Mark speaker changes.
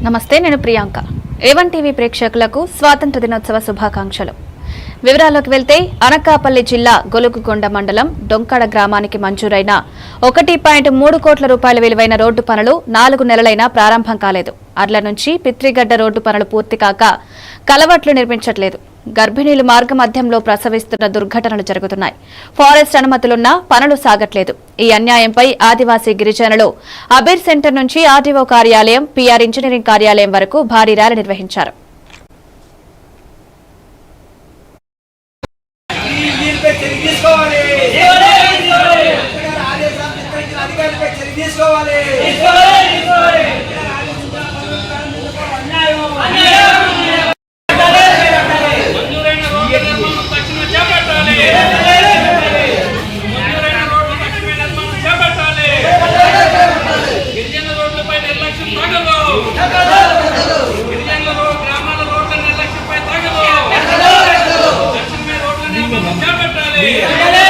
Speaker 1: నమస్తే, నేను Priyanka. A1 TV ప్రేక్షకులకు స్వాతంత్ర దినోత్సవ శుభాకాంక్షలు. వివరాల్లోకి వెళ్తే అనకాపల్లి జిల్లా గొలుగుగొండ మండలం డొంకడ గ్రామానికి మంజూరైన 1.3 కోట్ల రూపాయల విలువైన రోడ్డు పనులు 4 నెలలైనా ప్రారంభం కాలేదు. అర్ల నుంచి పిత్రిగడ్డ రోడ్డు పనులు పూర్తి కాక కలవట్లు నిర్మించట్లేదు. గర్భిణీలు మార్గమధ్యంలో ప్రసవిస్తున్న దుర్ఘటనలు జరుగుతున్నాయి. ఫారెస్ట్ అనుమతులున్నా పనులు సాగట్లేదు. ఈ అన్యాయంపై ఆదివాసీ గిరిజనులు అబీర్ సెంటర్ నుంచి ఆర్డీఓ కార్యాలయం, పీఆర్ ఇంజనీరింగ్ కార్యాలయం వరకు భారీ ర్యాలీ నిర్వహించారు.
Speaker 2: Yeah.